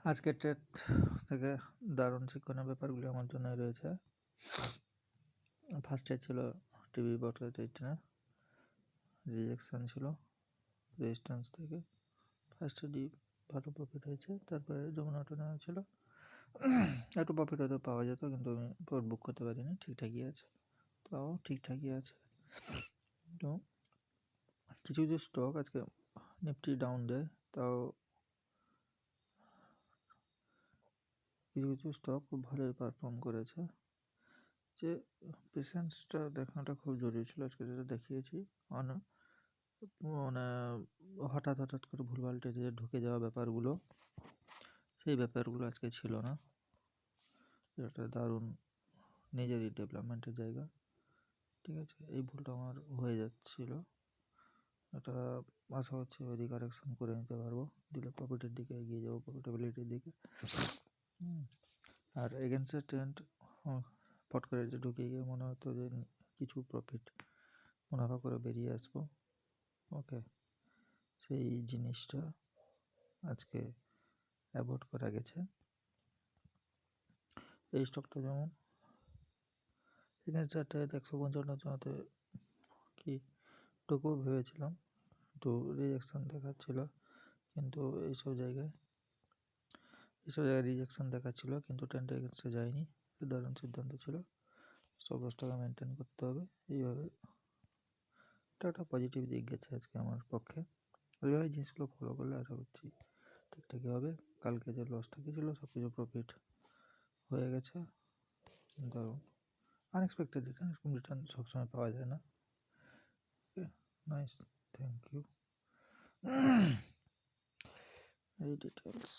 আজকের ট্রেড থেকে দারুণ শিক্ষণীয় ব্যাপারগুলি আমার জন্যই রয়েছে। ফার্স্টে ছিল টিভি বটকাতে রিজেকশান ছিল রেজিস্ট্যান্স থেকে। ফার্স্টে ডিপ ভালো প্রফিট হয়েছে, তারপরে যমুনাটা নেওয়া ছিল, একটু প্রফিট হয়তো পাওয়া যেত, কিন্তু আমি পর বুক করতে পারিনি। ঠিকঠাকই আছে, তাও ঠিকঠাকই আছে। তো কিছু কিছু স্টক আজকে নিফটি ডাউন দেয়, তাও কিছু কিছু স্টক খুব ভালোই পারফর্ম করেছে। যে পেশেন্সটা দেখানোটা খুব জরুরি ছিল আজকে, যেটা দেখিয়েছি। মানে হঠাৎ করে ভুলভাল ট্রেডে ঢুকে যাওয়া ব্যাপারগুলো, সেই ব্যাপারগুলো আজকে ছিল না। এটা দারুণ নিজেরই ডেভেলপমেন্টের জায়গা। ঠিক আছে, এই ভুলটা আমার হয়ে যাচ্ছিল, এটা আশা হচ্ছে রিকারেকশন করে নিতে পারবো, দিলে প্রফিটের দিকে এগিয়ে যাবো, প্রফিটেবিলিটির দিকে। আর এগেন্সের ট্রেন্ড ফট করে যে ঢুকে গিয়ে মনে হতো যে কিছু প্রফিট মুনাফা করে বেরিয়ে আসবো। ওকে, সেই জিনিসটা আজকে অ্যাভয়েড করা গেছে। এই স্টকটা যেমন এগেন্সট 155 জমাতে কি টুকু ভেবেছিলাম, একটু রিজেকশান দেখাচ্ছিল, কিন্তু এইসব জায়গায় রিজেকশান দেখাচ্ছিল, কিন্তু ট্রেন্ডের এগেন্সটে যায়নি। দারুণ সিদ্ধান্ত ছিল, 100 টাকা মেনটেন করতে হবে। এইভাবে একটা পজিটিভ দিক গেছে আজকে আমার পক্ষে। এইভাবে জিনিসগুলো ফলো করলে আশা করছি ঠিকঠাকই হবে। কালকে যে লসটা গেছিল সব কিছু প্রফিট হয়ে গেছে। দারুণ আনএক্সপেক্টেড রিটার্ন, এরকম রিটার্ন সবসময় পাওয়া যায় না। Nice, thank you. এই ডিটেলস